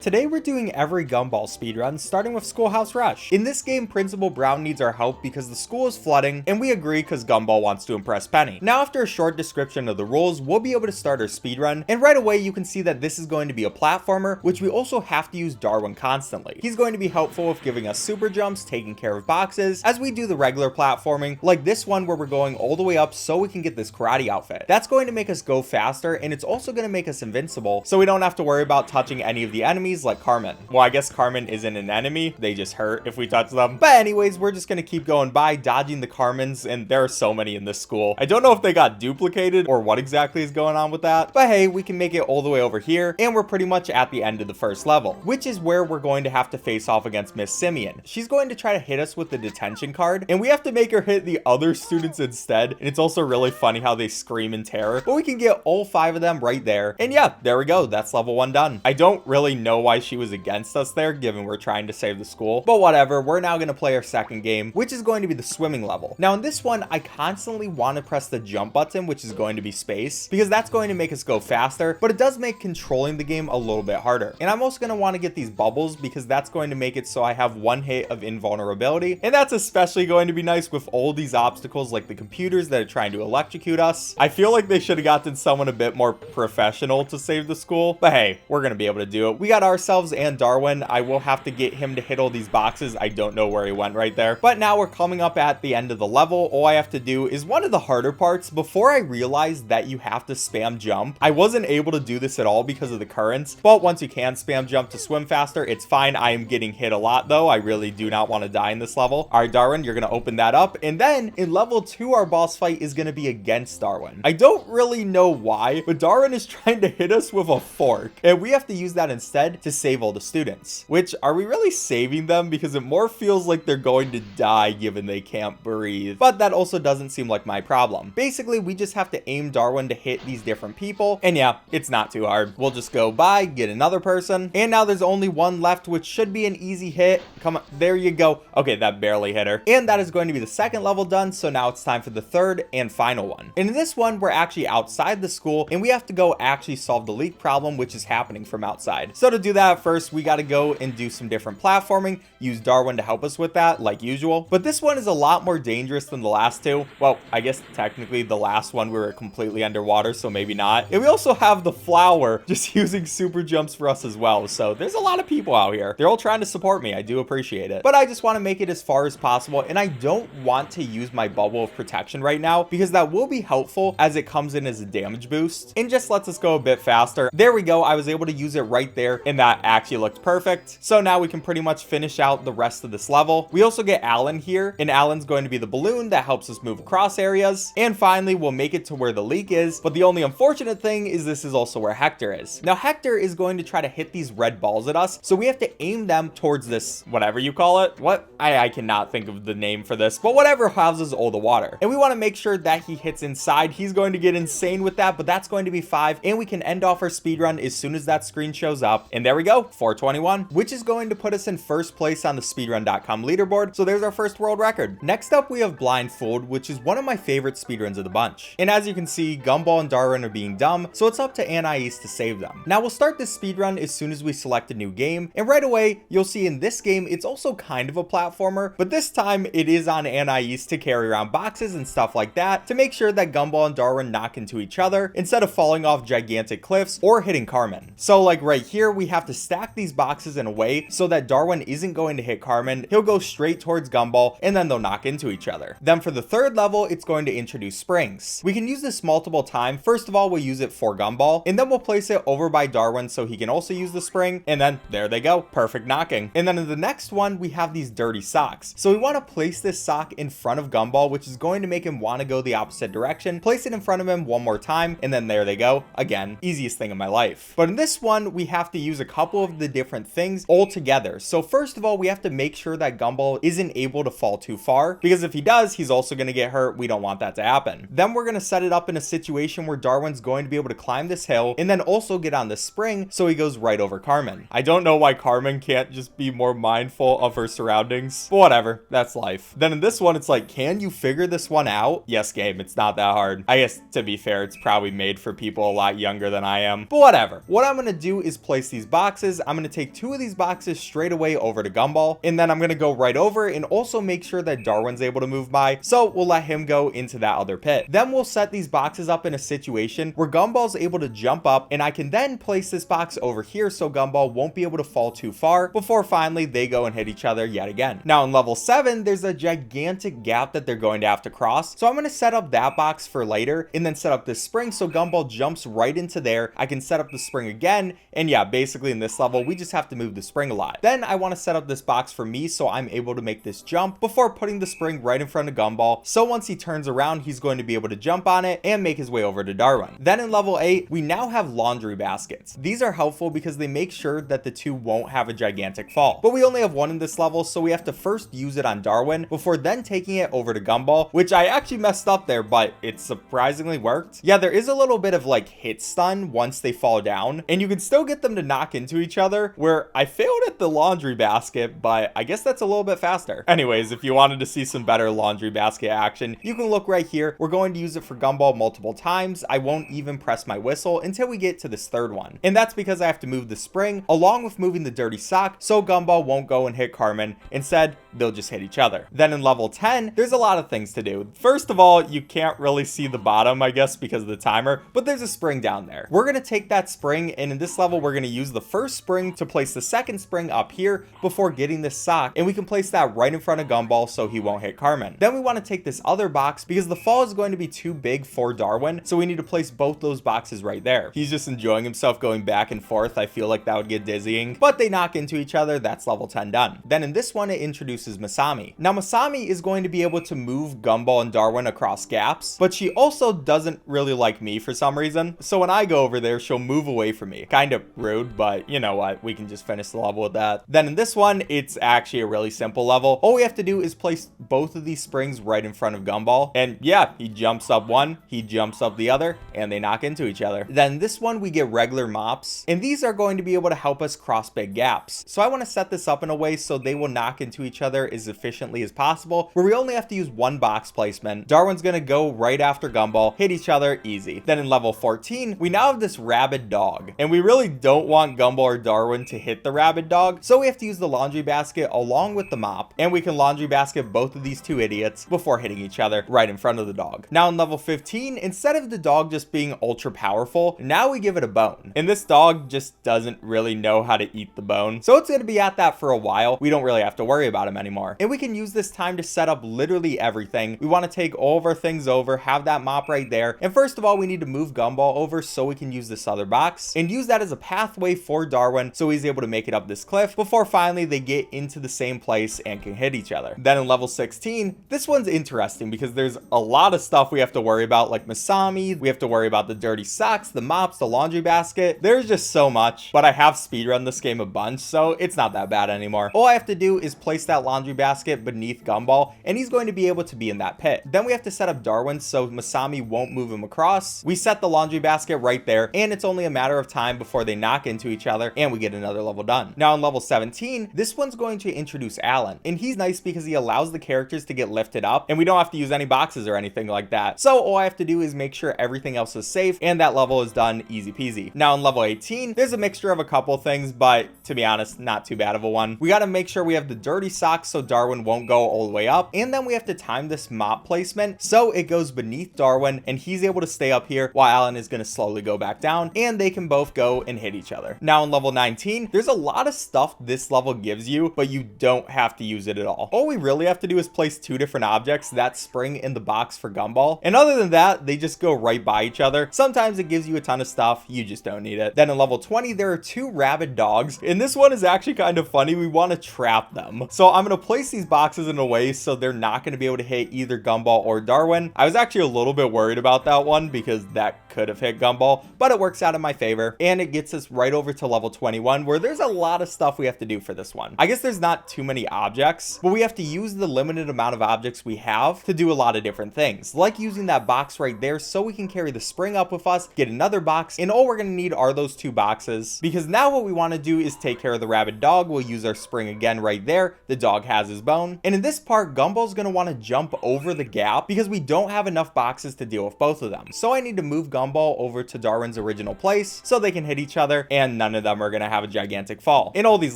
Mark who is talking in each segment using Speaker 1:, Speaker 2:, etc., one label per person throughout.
Speaker 1: Today we're doing every Gumball speedrun, starting with Schoolhouse Rush. In this game, Principal Brown needs our help because the school is flooding, and we agree because Gumball wants to impress Penny. Now after a short description of the rules, we'll be able to start our speedrun, and right away you can see that this is going to be a platformer, which we also have to use Darwin constantly. He's going to be helpful with giving us super jumps, taking care of boxes, as we do the regular platforming, like this one where we're going all the way up so we can get this karate outfit. That's going to make us go faster, and it's also going to make us invincible, so we don't have to worry about touching any of the enemies like Carmen. Well, I guess Carmen isn't an enemy. They just hurt if we touch them. But anyways, we're just going to keep going by, dodging the Carmens, and there are so many in this school. I don't know if they got duplicated or what exactly is going on with that. But hey, we can make it all the way over here, and we're pretty much at the end of the first level, which is where we're going to have to face off against Miss Simeon. She's going to try to hit us with the detention card, and we have to make her hit the other students instead. And it's also really funny how they scream in terror, but we can get all 5 of them right there. And yeah, there we go. That's level 1 done. I don't really know why she was against us there, given we're trying to save the school, but whatever. We're now going to play our second game, which is going to be the swimming level. Now in this one, I constantly want to press the jump button, which is going to be space, because that's going to make us go faster, but it does make controlling the game a little bit harder. And I'm also going to want to get these bubbles because that's going to make it so I have 1 hit of invulnerability, and that's especially going to be nice with all these obstacles like the computers that are trying to electrocute us. I feel like they should have gotten someone a bit more professional to save the school, but hey, we're going to be able to do it. We got ourselves and Darwin. I will have to get him to hit all these boxes. I don't know where he went right there, but now we're coming up at the end of the level. All I have to do is one of the harder parts. Before I realized that you have to spam jump, I wasn't able to do this at all because of the currents, but once you can spam jump to swim faster, it's fine. I am getting hit a lot though. I really do not want to die in this level. All right, Darwin, you're going to open that up, and then in level 2 our boss fight is going to be against Darwin. I don't really know why, but Darwin is trying to hit us with a fork, and we have to use that instead to save all the students. Which, are we really saving them? Because it more feels like they're going to die given they can't breathe, but that also doesn't seem like my problem. Basically, we just have to aim Darwin to hit these different people, and yeah, it's not too hard. We'll just go by, get another person, and now there's only 1 left, which should be an easy hit. Come on, there you go. Okay, that barely hit her, and that is going to be the second level done. So now it's time for the third and final one, and in this one we're actually outside the school, and we have to go actually solve the leak problem, which is happening from outside. So to do that, first we got to go and do some different platforming, use Darwin to help us with that like usual, but this one is a lot more dangerous than the last 2. Well, I guess technically the last one we were completely underwater, so maybe not. And we also have the flower just using super jumps for us as well, so there's a lot of people out here. They're all trying to support me. I do appreciate it, but I just want to make it as far as possible, and I don't want to use my bubble of protection right now because that will be helpful as it comes in as a damage boost and just lets us go a bit faster. There we go. I was able to use it right there, and that actually looked perfect. So now we can pretty much finish out the rest of this level. We also get Alan here, and Alan's going to be the balloon that helps us move across areas. And finally, we'll make it to where the leak is, but the only unfortunate thing is this is also where Hector is. Now Hector is going to try to hit these red balls at us, so we have to aim them towards this, whatever you call it. What? I cannot think of the name for this, but whatever houses all the water. And we want to make sure that he hits inside. He's going to get insane with that, but that's going to be 5, and we can end off our speedrun as soon as that screen shows up. And there we go, 421, which is going to put us in first place on the speedrun.com leaderboard. So there's our first world record. Next up, we have Blindfold, which is one of my favorite speedruns of the bunch. And as you can see, Gumball and Darwin are being dumb, so it's up to Anais to save them. Now we'll start this speedrun as soon as we select a new game, and right away you'll see in this game it's also kind of a platformer, but this time it is on Anais to carry around boxes and stuff like that to make sure that Gumball and Darwin knock into each other instead of falling off gigantic cliffs or hitting Carmen. So like right here, we have to stack these boxes in a way so that Darwin isn't going to hit Carmen. He'll go straight towards Gumball, and then they'll knock into each other. Then for the third level, it's going to introduce springs. We can use this multiple times. First of all, we'll use it for Gumball, and then we'll place it over by Darwin so he can also use the spring, and then there they go, perfect knocking. And then in the next one, we have these dirty socks. So we want to place this sock in front of Gumball, which is going to make him want to go the opposite direction. Place it in front of him one more time, and then there they go. Again, easiest thing in my life. But in this one, we have to use a couple of the different things all together. So first of all, we have to make sure that Gumball isn't able to fall too far, because if he does, he's also going to get hurt. We don't want that to happen. Then we're going to set it up in a situation where Darwin's going to be able to climb this hill and then also get on the spring so he goes right over Carmen. I don't know why Carmen can't just be more mindful of her surroundings, but whatever, that's life. Then in this one, it's like, can you figure this one out? Yes, game, it's not that hard. I guess to be fair, it's probably made for people a lot younger than I am, but whatever. What I'm going to do is place these boxes, I'm going to take 2 of these boxes straight away over to Gumball, and then I'm going to go right over and also make sure that Darwin's able to move by, so we'll let him go into that other pit. Then we'll set these boxes up in a situation where Gumball's able to jump up, and I can then place this box over here so Gumball won't be able to fall too far before finally they go and hit each other yet again. Now in level 7, there's a gigantic gap that they're going to have to cross, so I'm going to set up that box for later and then set up this spring so Gumball jumps right into there. I can set up the spring again, and yeah, basically in this level we just have to move the spring a lot. Then I want to set up this box for me so I'm able to make this jump before putting the spring right in front of Gumball, so once he turns around he's going to be able to jump on it and make his way over to Darwin. Then in level 8, we now have laundry baskets. These are helpful because they make sure that the two won't have a gigantic fall, but we only have one in this level, so we have to first use it on Darwin before then taking it over to Gumball, which I actually messed up there, but it surprisingly worked. Yeah, there is a little bit of like hit stun once they fall down, and you can still get them to knock into each other, where I failed at the laundry basket, but I guess that's a little bit faster. Anyways, if you wanted to see some better laundry basket action, you can look right here. We're going to use it for Gumball multiple times. I won't even press my whistle until we get to this third one, and that's because I have to move the spring along with moving the dirty sock so Gumball won't go and hit Carmen. Instead, they'll just hit each other. Then in level 10, there's a lot of things to do. First of all, you can't really see the bottom, I guess, because of the timer, but there's a spring down there. We're going to take that spring, and in this level, we're going to use the first spring to place the second spring up here before getting this sock, and we can place that right in front of Gumball so he won't hit Carmen. Then we want to take this other box because the fall is going to be too big for Darwin, so we need to place both those boxes right there. He's just enjoying himself going back and forth. I feel like that would get dizzying, but they knock into each other. That's level 10 done. Then in this one, it introduces Masami. Now Masami is going to be able to move Gumball and Darwin across gaps, but she also doesn't really like me for some reason, so when I go over there, she'll move away from me. Kind of rude, but you know what, we can just finish the level with that. Then in this one, it's actually a really simple level. All we have to do is place both of these springs right in front of Gumball, and yeah, he jumps up one, he jumps up the other, and they knock into each other. Then this one, we get regular mops, and these are going to be able to help us cross big gaps. So I want to set this up in a way so they will knock into each other as efficiently as possible, where we only have to use one box placement. Darwin's gonna go right after Gumball, hit each other, easy. Then in level 14, we now have this rabid dog, and we really don't want Gumball or Darwin to hit the rabid dog, so we have to use the laundry basket along with the mop, and we can laundry basket both of these two idiots before hitting each other right in front of the dog. Now in level 15, instead of the dog just being ultra powerful, now we give it a bone, and this dog just doesn't really know how to eat the bone, so it's going to be at that for a while. We don't really have to worry about him anymore, and we can use this time to set up literally everything. We want to take all of our things over, have that mop right there, and first of all, we need to move Gumball over so we can use this other box and use that as a pathway for Darwin so he's able to make it up this cliff before finally they get into the same place and can hit each other. Then in level 16, this one's interesting because there's a lot of stuff we have to worry about, like Masami, we have to worry about the dirty socks, the mops, the laundry basket. There's just so much, but I have speedrun this game a bunch, so it's not that bad anymore. All I have to do is place that laundry basket beneath Gumball, and he's going to be able to be in that pit. Then we have to set up Darwin so Masami won't move him across. We set the laundry basket right there, and it's only a matter of time before they knock into each other, and we get another level done. Now in level 17, this one's going to introduce Alan, and he's nice because he allows the characters to get lifted up, and we don't have to use any boxes or anything like that. So all I have to do is make sure everything else is safe, and that level is done easy peasy. Now in level 18, there's a mixture of a couple things, but to be honest, not too bad of a one. We got to make sure we have the dirty socks so Darwin won't go all the way up, and then we have to time this mop placement so it goes beneath Darwin, and he's able to stay up here while Alan is going to slowly go back down, and they can both go and hit each other. Now in level 19, there's a lot of stuff this level gives you, but you don't have to use it at all. All we really have to do is place two different objects, that spring in the box for Gumball, and other than that, they just go right by each other. Sometimes it gives you a ton of stuff, you just don't need it. Then in level 20, there are two rabid dogs, and this one is actually kind of funny. We want to trap them, so I'm going to place these boxes in a way so they're not going to be able to hit either Gumball or Darwin. I was actually a little bit worried about that one because that could have hit Gumball, but it works out in my favor, and it gets us right over to level 21, where there's a lot of stuff we have to do for this one. I guess there's not too many objects, but we have to use the limited amount of objects we have to do a lot of different things, like using that box right there so we can carry the spring up with us, get another box, and all we're going to need are those two boxes, because now what we want to do is take care of the rabid dog. We'll use our spring again right there. The dog has his bone, and in this part, Gumball's going to want to jump over the gap because we don't have enough boxes to deal with both of them. So I need to move Gumball Gumball over to Darwin's original place so they can hit each other, and none of them are going to have a gigantic fall. In all these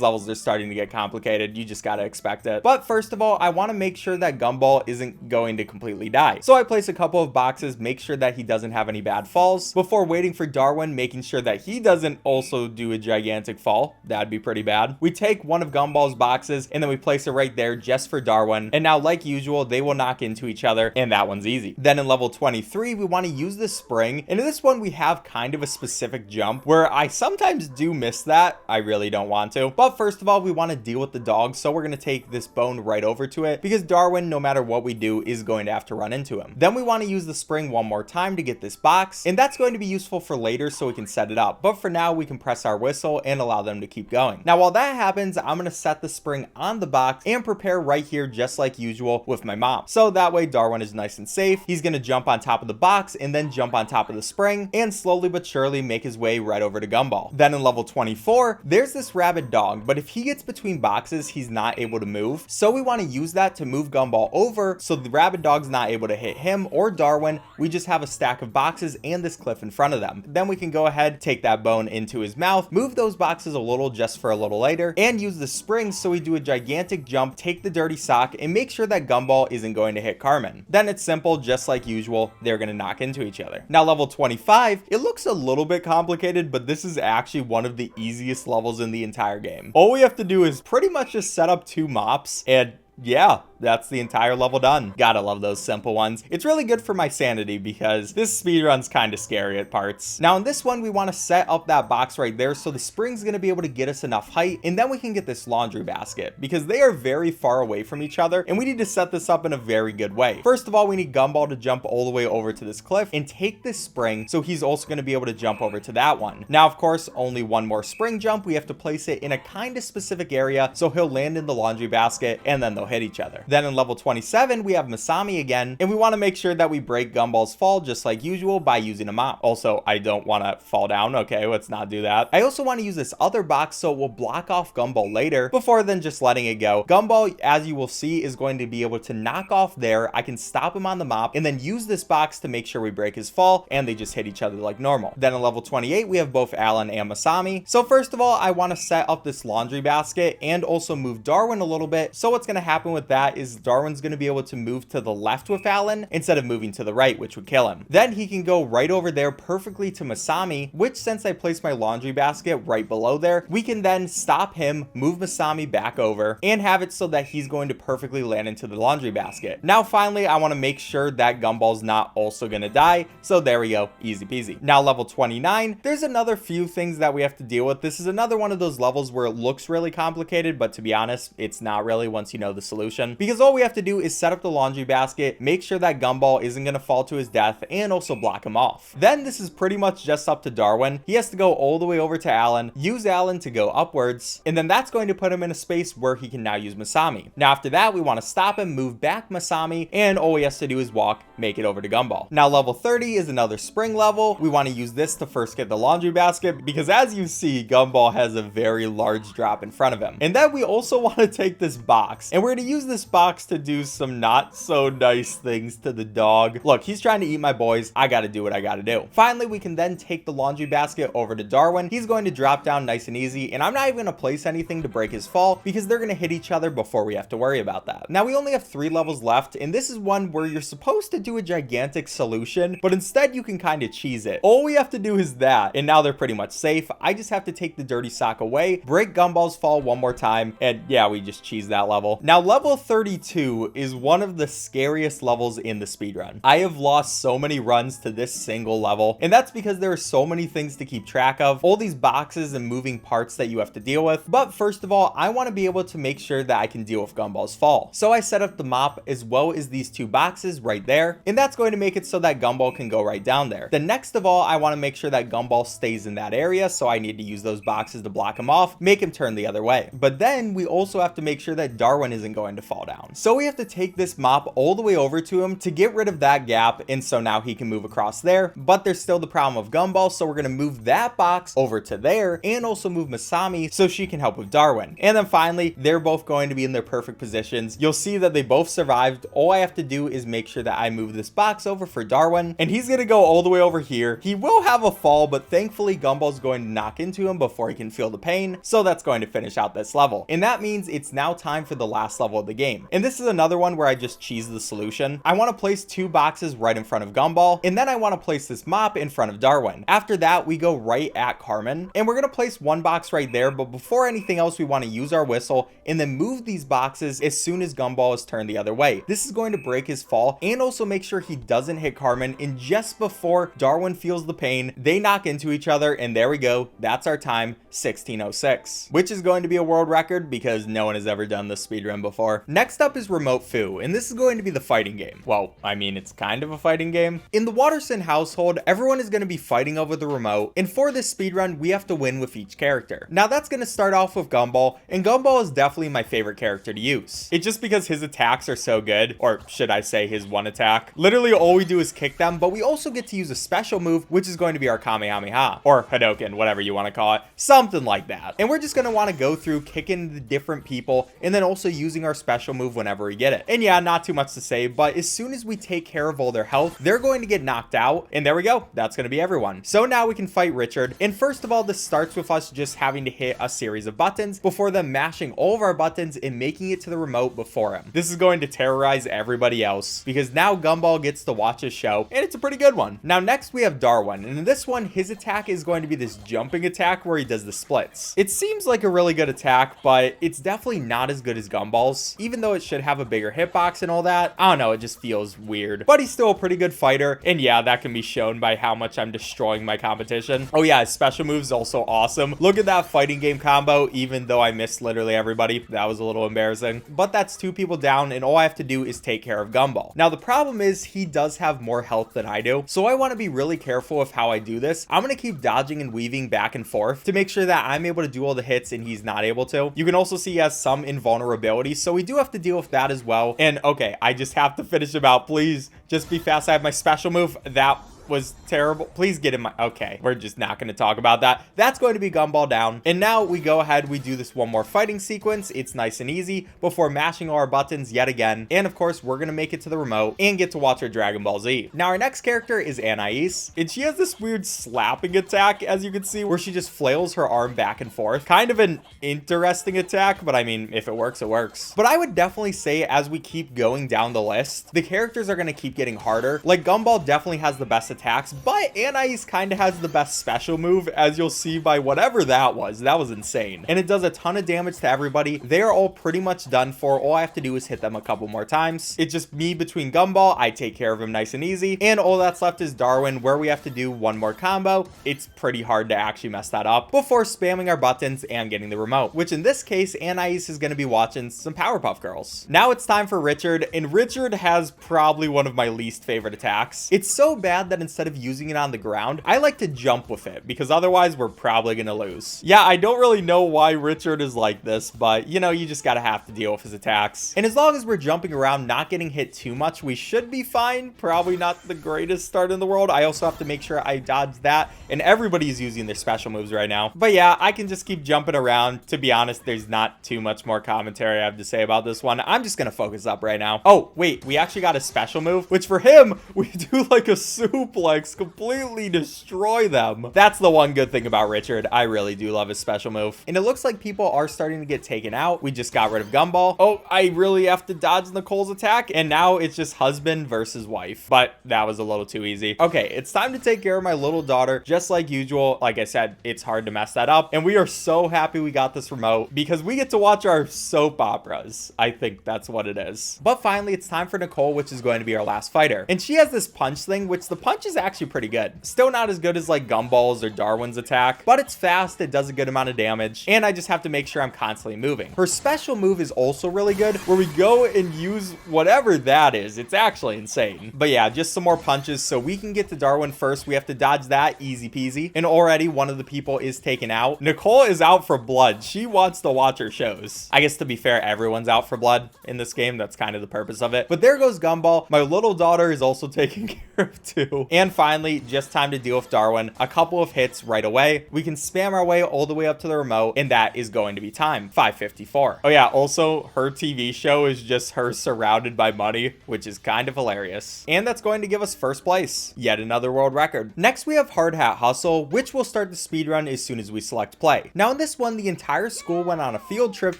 Speaker 1: levels, they're starting to get complicated. You just got to expect it. But first of all, I want to make sure that Gumball isn't going to completely die. So I place a couple of boxes, make sure that he doesn't have any bad falls before waiting for Darwin, making sure that he doesn't also do a gigantic fall. That'd be pretty bad. We take one of Gumball's boxes and then we place it right there just for Darwin. And now, like usual, they will knock into each other, and that one's easy. Then in level 23, we want to use the spring. And in this one, we have kind of a specific jump where I sometimes do miss that. I really don't want to. But first of all, we want to deal with the dog. So we're going to take this bone right over to it because Darwin, no matter what we do, is going to have to run into him. Then we want to use the spring one more time to get this box. And that's going to be useful for later so we can set it up. But for now, we can press our whistle and allow them to keep going. Now, while that happens, I'm going to set the spring on the box and prepare right here just like usual with my mop. So that way Darwin is nice and safe. He's going to jump on top of the box and then jump on top of the spring and slowly but surely make his way right over to Gumball. Then in level 24, there's this rabid dog, but if he gets between boxes, he's not able to move. So we want to use that to move Gumball over so the rabid dog's not able to hit him or Darwin. We just have a stack of boxes and this cliff in front of them. Then we can go ahead, take that bone into his mouth, move those boxes a little just for a little later, and use the spring so we do a gigantic jump, take the dirty sock, and make sure that Gumball isn't going to hit Carmen. Then it's simple, just like usual, they're going to knock into each other. Now level 25, it looks a little bit complicated, but this is actually one of the easiest levels in the entire game. All we have to do is pretty much just set up 2 mops, and yeah, that's the entire level done. Gotta love those simple ones. It's really good for my sanity because this speedrun's kind of scary at parts. Now in this one, we want to set up that box right there so the spring's gonna be able to get us enough height, and then we can get this laundry basket because they are very far away from each other and we need to set this up in a very good way. First of all, we need Gumball to jump all the way over to this cliff and take this spring so he's also going to be able to jump over to that one. Now of course, only one more spring jump. We have to place it in a kind of specific area so he'll land in the laundry basket and then they'll hit each other. Then in level 27, we have Masami again, and we want to make sure that we break Gumball's fall just like usual by using a mop. Also, I don't want to fall down. Okay, let's not do that. I also want to use this other box so we'll block off Gumball later before then just letting it go. Gumball, as you will see, is going to be able to knock off there. I can stop him on the mop and then use this box to make sure we break his fall and they just hit each other like normal. Then in level 28, we have both Alan and Masami. So first of all, I want to set up this laundry basket and also move Darwin a little bit. So what's going to happen with that is Darwin's going to be able to move to the left with Alan instead of moving to the right, which would kill him. Then he can go right over there perfectly to Masami, which since I placed my laundry basket right below there, we can then stop him, move Masami back over, and have it so that he's going to perfectly land into the laundry basket. Now finally, I want to make sure that Gumball's not also going to die, so there we go, easy peasy. Now level 29, there's another few things that we have to deal with. This is another one of those levels where it looks really complicated, but to be honest, it's not really once you know the solution, because all we have to do is set up the laundry basket, make sure that Gumball isn't going to fall to his death, and also block him off. Then this is pretty much just up to Darwin. He has to go all the way over to Alan, use Alan to go upwards, and then that's going to put him in a space where he can now use Masami. Now after that, we want to stop him, move back Masami, and all he has to do is walk, make it over to Gumball. Now level 30 is another spring level. We want to use this to first get the laundry basket because as you see, Gumball has a very large drop in front of him. And then we also want to take this box, and we're going to use this box to do some not so nice things to the dog. Look, he's trying to eat my boys. I got to do what I got to do. Finally, we can then take the laundry basket over to Darwin. He's going to drop down nice and easy, and I'm not even going to place anything to break his fall because they're going to hit each other before we have to worry about that. Now we only have 3 levels left, and this is one where you're supposed to do a gigantic solution, but instead you can kind of cheese it. All we have to do is that, and now they're pretty much safe. I just have to take the dirty sock away, break Gumball's fall one more time, and yeah, we just cheese that level. Now level 32 is one of the scariest levels in the speedrun. I have lost so many runs to this single level, and that's because there are so many things to keep track of, all these boxes and moving parts that you have to deal with. But first of all, I want to be able to make sure that I can deal with Gumball's fall. So I set up the mop as well as these 2 boxes right there, and that's going to make it so that Gumball can go right down there. Then next of all, I want to make sure that Gumball stays in that area, so I need to use those boxes to block him off, make him turn the other way. But then we also have to make sure that Darwin isn't going to fall down. So we have to take this mop all the way over to him to get rid of that gap, and so now he can move across there. But there's still the problem of Gumball, so we're going to move that box over to there and also move Masami so she can help with Darwin. And then finally, they're both going to be in their perfect positions. You'll see that they both survived. All I have to do is make sure that I move this box over for Darwin, and he's going to go all the way over here. He will have a fall, but thankfully Gumball's going to knock into him before he can feel the pain, so that's going to finish out this level. And that means it's now time for the last level of the game. And this is another one where I just cheese the solution. I want to place 2 boxes right in front of Gumball, and then I want to place this mop in front of Darwin. After that, we go right at Carmen, and we're going to place 1 box right there, but before anything else, we want to use our whistle and then move these boxes as soon as Gumball is turned the other way. This is going to break his fall and also make sure he doesn't hit Carmen, and just before Darwin feels the pain, they knock into each other, and there we go. That's our time, 16:06, which is going to be a world record because no one has ever done this speedrun before. Next up is Remote Foo, and this is going to be the fighting game. Well, I mean, it's kind of a fighting game. In the Watterson household, everyone is going to be fighting over the remote, and for this speedrun, we have to win with each character. Now that's going to start off with Gumball, and Gumball is definitely my favorite character to use. It's just because his attacks are so good, or should I say his one attack. Literally all we do is kick them, but we also get to use a special move, which is going to be our Kamehameha, or Hadoken, whatever you want to call it, something like that. And we're just going to want to go through kicking the different people, and then also using our special move whenever we get it. And yeah, not too much to say, but as soon as we take care of all their health, they're going to get knocked out, and there we go. That's going to be everyone. So now we can fight Richard, and first of all, this starts with us just having to hit a series of buttons before then mashing all of our buttons and making it to the remote before him. This is going to terrorize everybody else because now Gumball gets to watch his show, and it's a pretty good one. Now next we have Darwin, and in this one, his attack is going to be this jumping attack where he does the splits. It seems like a really good attack, but it's definitely not as good as Gumball's, even though it should have a bigger hitbox and all that. I don't know, it just feels weird, but he's still a pretty good fighter, and yeah, that can be shown by how much I'm destroying my competition. Oh yeah, his special moves also awesome. Look at that fighting game combo, even though I missed literally everybody. That was a little embarrassing, but that's 2 people down, and all I have to do is take care of Gumball. Now the problem is he does have more health than I do, so I want to be really careful with how I do this. I'm going to keep dodging and weaving back and forth to make sure that I'm able to do all the hits and he's not able to. You can also see he has some invulnerability, so we do have to deal with that as well. And okay, I just have to finish him out. Please just be fast. I have my special move. That was terrible. Please get in my... Okay, we're just not going to talk about that. That's going to be Gumball down. And now we go ahead, we do this one more fighting sequence. It's nice and easy before mashing all our buttons yet again. And of course, we're going to make it to the remote and get to watch our Dragon Ball Z. Now our next character is Anais, and she has this weird slapping attack, as you can see, where she just flails her arm back and forth. Kind of an interesting attack, but I mean, if it works, it works. But I would definitely say as we keep going down the list, the characters are going to keep getting harder. Like Gumball definitely has the best attacks, but Anais kind of has the best special move, as you'll see by whatever that was. That was insane, and it does a ton of damage to everybody. They are all pretty much done for. All I have to do is hit them a couple more times. It's just me between Gumball. I take care of him nice and easy, and all that's left is Darwin, where we have to do one more combo. It's pretty hard to actually mess that up before spamming our buttons and getting the remote, which in this case, Anais is going to be watching some Powerpuff Girls. Now it's time for Richard, and Richard has probably one of my least favorite attacks. It's so bad that instead of using it on the ground, I like to jump with it because otherwise we're probably gonna lose. Yeah, I don't really know why Richard is like this, but you know, you just gotta have to deal with his attacks. And as long as we're jumping around, not getting hit too much, we should be fine. Probably not the greatest start in the world. I also have to make sure I dodge that, and everybody's using their special moves right now. But yeah, I can just keep jumping around. To be honest, there's not too much more commentary I have to say about this one. I'm just gonna focus up right now. Oh, wait, we actually got a special move, which for him, we do like a suplex, completely destroy them. That's the one good thing about Richard. I really do love his special move. And it looks like people are starting to get taken out. We just got rid of Gumball. Oh, I really have to dodge Nicole's attack, and now it's just husband versus wife, but that was a little too easy. Okay, it's time to take care of my little daughter, just like usual. Like I said, it's hard to mess that up, and we are so happy we got this remote because we get to watch our soap operas. I think that's what it is. But finally, it's time for Nicole, which is going to be our last fighter, and she has this punch thing, which the punch which is actually pretty good. Still not as good as like Gumball's or Darwin's attack, but it's fast, it does a good amount of damage, and I just have to make sure I'm constantly moving. Her special move is also really good, where we go and use whatever that is. It's actually insane. But yeah, just some more punches so we can get to Darwin first. We have to dodge that, easy peasy. And already one of the people is taken out. Nicole is out for blood. She wants to watch her shows. I guess to be fair, everyone's out for blood in this game. That's kind of the purpose of it. But there goes Gumball. My little daughter is also taken care of too. And finally, just time to deal with Darwin. A couple of hits right away. We can spam our way all the way up to the remote, and that is going to be time. 5:54. Oh yeah, also her TV show is just her surrounded by money, which is kind of hilarious. And that's going to give us first place. Yet another world record. Next, we have Hard Hat Hustle, which will start the speedrun as soon as we select play. Now in this one, the entire school went on a field trip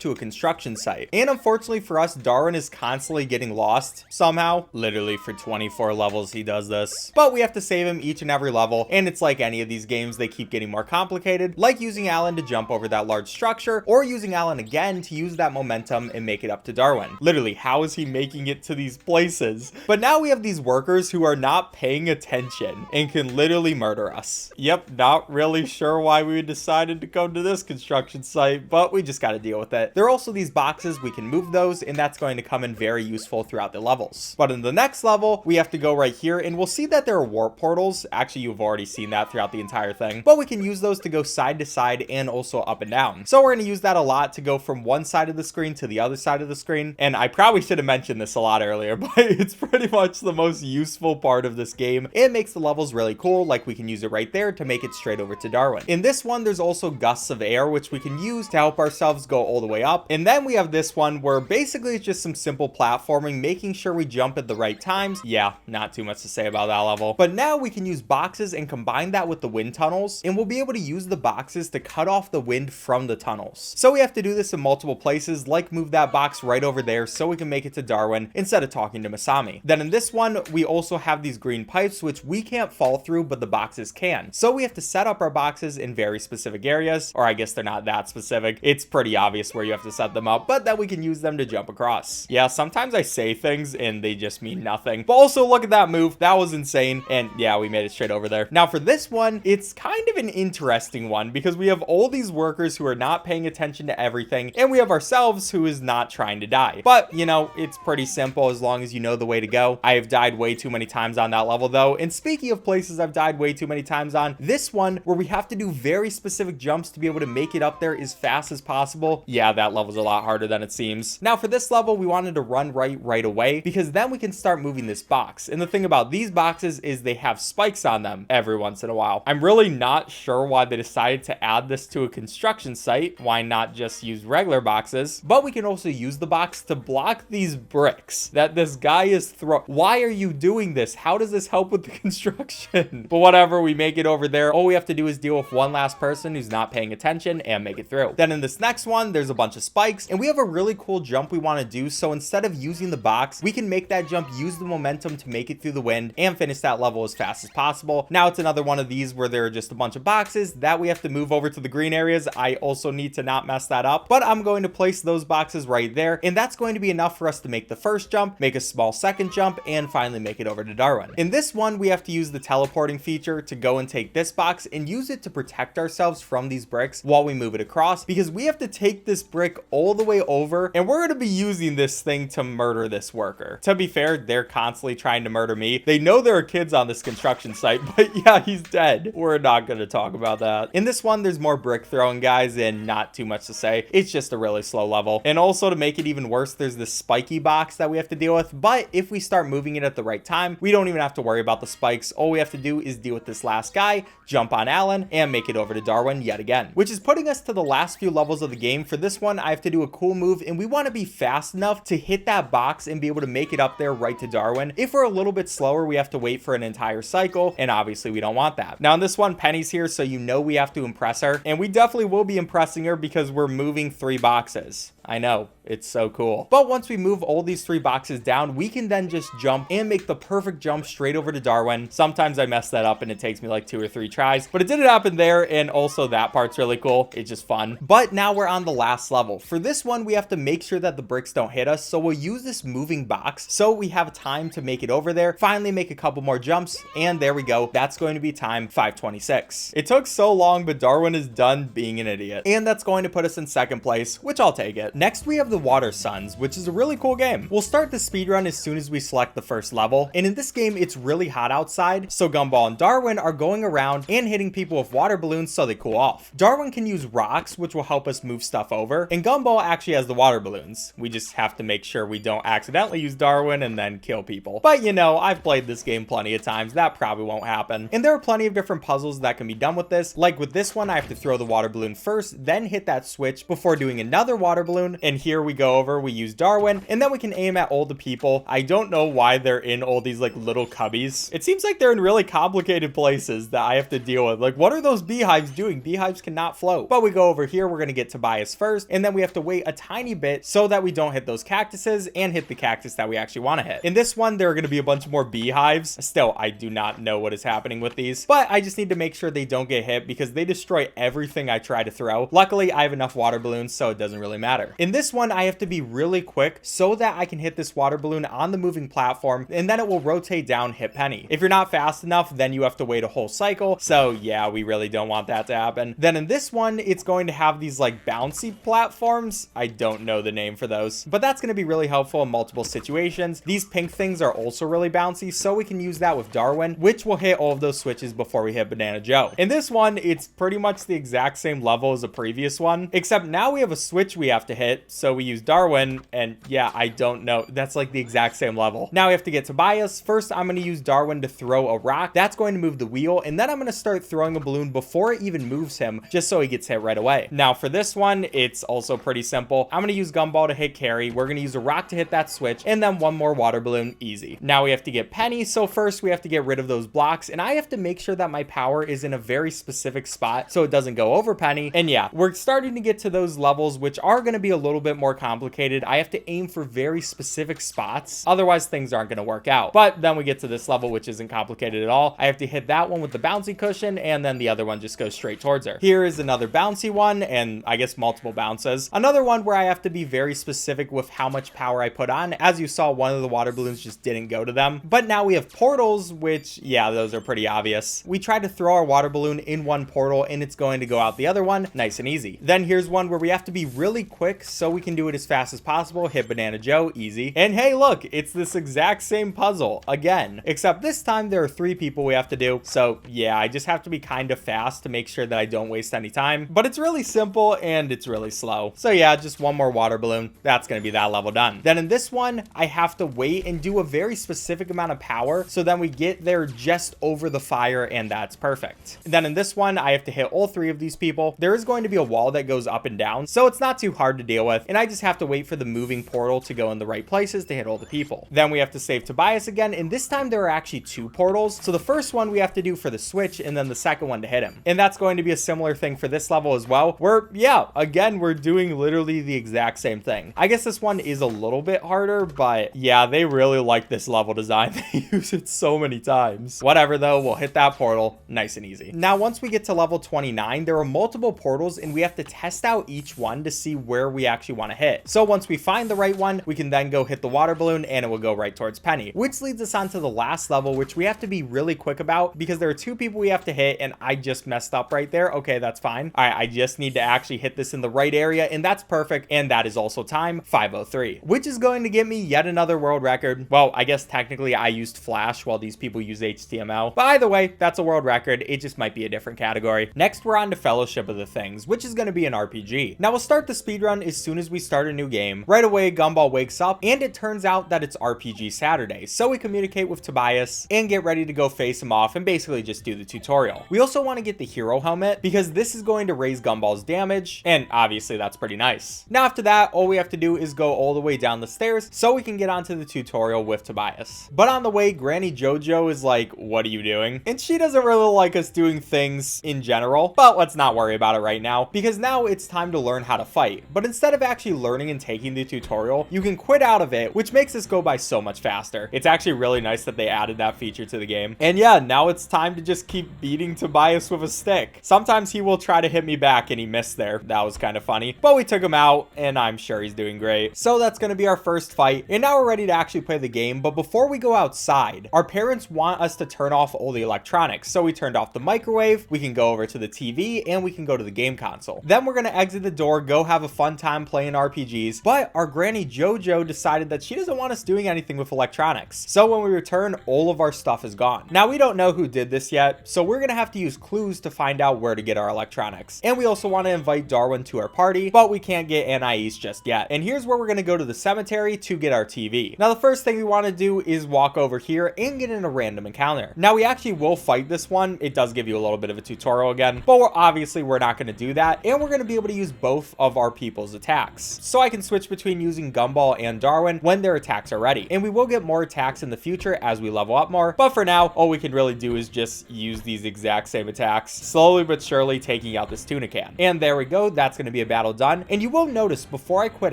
Speaker 1: to a construction site. And unfortunately for us, Darwin is constantly getting lost somehow. Literally for 24 levels he does this. But we have to save him each and every level. And it's like any of these games, they keep getting more complicated, like using Alan to jump over that large structure, or using Alan again to use that momentum and make it up to Darwin. Literally, how is he making it to these places? But now we have these workers who are not paying attention and can literally murder us. Yep, not really sure why we decided to come to this construction site, but we just got to deal with it. There are also these boxes, we can move those, and that's going to come in very useful throughout the levels. But in the next level, we have to go right here, and we'll see that there are warp portals. Actually, you've already seen that throughout the entire thing, but we can use those to go side to side and also up and down. So we're going to use that a lot to go from one side of the screen to the other side of the screen. And I probably should have mentioned this a lot earlier, but it's pretty much the most useful part of this game. It makes the levels really cool, like we can use it right there to make it straight over to Darwin. In this one, there's also gusts of air, which we can use to help ourselves go all the way up. And then we have this one where basically it's just some simple platforming, making sure we jump at the right times. Yeah, not too much to say about that level. But now we can use boxes and combine that with the wind tunnels, and we'll be able to use the boxes to cut off the wind from the tunnels. So we have to do this in multiple places, like move that box right over there so we can make it to Darwin instead of talking to Masami. Then in this one, we also have these green pipes, which we can't fall through, but the boxes can. So we have to set up our boxes in very specific areas, or I guess they're not that specific. It's pretty obvious where you have to set them up, but that we can use them to jump across. Yeah, sometimes I say things and they just mean nothing. But also look at that move. That was insane. And yeah, we made it straight over there. Now for this one, it's kind of an interesting one because we have all these workers who are not paying attention to everything, and we have ourselves who is not trying to die. But you know, it's pretty simple as long as you know the way to go. I have died way too many times on that level though. And speaking of places I've died way too many times on, this one where we have to do very specific jumps to be able to make it up there as fast as possible. Yeah, that level's a lot harder than it seems. Now for this level, we wanted to run right away because then we can start moving this box. And the thing about these boxes is they have spikes on them every once in a while. I'm really not sure why they decided to add this to a construction site. Why not just use regular boxes? But we can also use the box to block these bricks that this guy is throwing. Why are you doing this? How does this help with the construction? But whatever, we make it over there. All we have to do is deal with one last person who's not paying attention and make it through. Then in this next one, there's a bunch of spikes, and we have a really cool jump we want to do. So instead of using the box, we can make that jump, use the momentum to make it through the wind and finish that level as fast as possible. Now it's another one of these where there are just a bunch of boxes that we have to move over to the green areas. I also need to not mess that up, but I'm going to place those boxes right there, and that's going to be enough for us to make the first jump, make a small second jump, and finally make it over to Darwin. In this one, we have to use the teleporting feature to go and take this box and use it to protect ourselves from these bricks while we move it across, because we have to take this brick all the way over, and we're going to be using this thing to murder this worker. To be fair, they're constantly trying to murder me. They know there are kids on this construction site, but yeah, he's dead. We're not going to talk about that. In this one, there's more brick throwing guys, and not too much to say. It's just a really slow level. And also to make it even worse, there's this spiky box that we have to deal with, but if we start moving it at the right time, we don't even have to worry about the spikes. All we have to do is deal with this last guy, jump on Alan, and make it over to Darwin yet again, which is putting us to the last few levels of the game. For this one, I have to do a cool move, and we want to be fast enough to hit that box and be able to make it up there right to Darwin. If we're a little bit slower, we have to wait for an entire cycle, and obviously we don't want that. Now in this one, Penny's here, so you know we have to impress her, and we definitely will be impressing her because we're moving 3 boxes. I know, it's so cool. But once we move all these 3 boxes down, we can then just jump and make the perfect jump straight over to Darwin. Sometimes I mess that up and it takes me like 2 or 3 tries, but it didn't happen there. And also that part's really cool. It's just fun. But now we're on the last level. For this one, we have to make sure that the bricks don't hit us. So we'll use this moving box so we have time to make it over there, finally make a couple more jumps, and there we go. That's going to be time 5:26. It took so long, but Darwin is done being an idiot. And that's going to put us in 2nd place, which I'll take it. Next, we have the Water Suns, which is a really cool game. We'll start the speedrun as soon as we select the first level. And in this game, it's really hot outside. So Gumball and Darwin are going around and hitting people with water balloons so they cool off. Darwin can use rocks, which will help us move stuff over. And Gumball actually has the water balloons. We just have to make sure we don't accidentally use Darwin and then kill people. But you know, I've played this game plenty of times. That probably won't happen. And there are plenty of different puzzles that can be done with this. Like with this one, I have to throw the water balloon first, then hit that switch before doing another water balloon. And here we go over, we use Darwin, and then we can aim at all the people. I don't know why they're in all these like little cubbies. It seems like they're in really complicated places that I have to deal with. Like, what are those beehives doing? Beehives cannot float. But we go over here, we're gonna get Tobias first, and then we have to wait a tiny bit so that we don't hit those cactuses and hit the cactus that we actually want to hit. In this one, there are gonna be a bunch more beehives. Still, I do not know what is happening with these, but I just need to make sure they don't get hit because they destroy everything I try to throw. Luckily, I have enough water balloons, so it doesn't really matter. In this one, I have to be really quick so that I can hit this water balloon on the moving platform, and then it will rotate down, hit Penny. If you're not fast enough, then you have to wait a whole cycle. So yeah, we really don't want that to happen. Then in this one, it's going to have these like bouncy platforms. I don't know the name for those, but that's going to be really helpful in multiple situations. These pink things are also really bouncy, so we can use that with Darwin, which will hit all of those switches before we hit Banana Joe. In this one, it's pretty much the exact same level as the previous one, except now we have a switch we have to hit, so we use Darwin, and yeah, I don't know. That's like the exact same level. Now we have to get Tobias. First, I'm going to use Darwin to throw a rock. That's going to move the wheel, and then I'm going to start throwing a balloon before it even moves him, just so he gets hit right away. Now for this one, it's also pretty simple. I'm going to use Gumball to hit Carrie. We're going to use a rock to hit that switch, and then one more water balloon, easy. Now we have to get Penny, so first we have to get rid of those blocks, and I have to make sure that my power is in a very specific spot so it doesn't go over Penny. And yeah, we're starting to get to those levels, which are going to be a little bit more complicated. I have to aim for very specific spots, otherwise things aren't going to work out. But then we get to this level, which isn't complicated at all. I have to hit that one with the bouncy cushion, and then the other one just goes straight towards her. Here is another bouncy one, and I guess multiple bounces. Another one where I have to be very specific with how much power I put on. As you saw, one of the water balloons just didn't go to them. But now we have portals, which, yeah, those are pretty obvious. We try to throw our water balloon in one portal, and it's going to go out the other one, nice and easy. Then here's one where we have to be really quick so we can do it as fast as possible. Hit Banana Joe, easy. And hey, look, it's this exact same puzzle again, except this time there are 3 people we have to do. So yeah, I just have to be kind of fast to make sure that I don't waste any time, but it's really simple and it's really slow. So yeah, just one more water balloon. That's going to be that level done. Then in this one, I have to wait and do a very specific amount of power. So then we get there just over the fire, and that's perfect. And then in this one, I have to hit all 3 of these people. There is going to be a wall that goes up and down, so it's not too hard to deal with. And I just have to wait for the moving portal to go in the right places to hit all the people. Then we have to save Tobias again. And this time there are actually 2 portals. So the first one we have to do for the switch, and then the second one to hit him. And that's going to be a similar thing for this level as well, where yeah, again, we're doing literally the exact same thing. I guess this one is a little bit harder, but yeah, they really like this level design. They use it so many times. Whatever though, we'll hit that portal, nice and easy. Now, once we get to level 29, there are multiple portals, and we have to test out each one to see where we actually want to hit. So once we find the right one, we can then go hit the water balloon, and it will go right towards Penny, which leads us on to the last level, which we have to be really quick about because there are 2 people we have to hit, and I just messed up right there. Okay, that's fine. All right, I just need to actually hit this in the right area, and that's perfect. And that is also time 5:03, which is going to get me yet another world record. Well, I guess technically I used Flash while these people use HTML, but either way, that's a world record. It just might be a different category. Next, we're on to Fellowship of the Things, which is going to be an RPG. Now we'll start the speedrun as soon as we start a new game. Right away, Gumball wakes up, and it turns out that it's RPG Saturday. So we communicate with Tobias and get ready to go face him off and basically just do the tutorial. We also want to get the hero helmet because this is going to raise Gumball's damage, and obviously that's pretty nice. Now after that, all we have to do is go all the way down the stairs so we can get onto the tutorial with Tobias. But on the way, Granny Jojo is like, what are you doing? And she doesn't really like us doing things in general, but let's not worry about it right now because now it's time to learn how to fight. But instead of actually learning and taking the tutorial, you can quit out of it, which makes this go by so much faster. It's actually really nice that they added that feature to the game. And yeah, now it's time to just keep beating Tobias with a stick. Sometimes he will try to hit me back and he missed there. That was kind of funny, but we took him out and I'm sure he's doing great. So that's going to be our first fight. And now we're ready to actually play the game. But before we go outside, our parents want us to turn off all the electronics. So we turned off the microwave, we can go over to the TV, and we can go to the game console. Then we're going to exit the door, go have a fun time playing RPGs. But our granny JoJo decided that she doesn't want us doing anything with electronics. So when we return, all of our stuff is gone. Now we don't know who did this yet, so we're going to have to use clues to find out where to get our electronics. And we also want to invite Darwin to our party, but we can't get Anais just yet. And here's where we're going to go to the cemetery to get our TV. Now the first thing we want to do is walk over here and get in a random encounter. Now we actually will fight this one. It does give you a little bit of a tutorial again, but we're not going to do that. And we're going to be able to use both of our people's attacks. So I can switch between using Gumball and Darwin when their attacks are ready. And we will get more attacks in the future as we level up more. But for now, all we can really do is just use these exact same attacks, slowly but surely taking out this tuna can. And there we go. That's going to be a battle done. And you will notice before I quit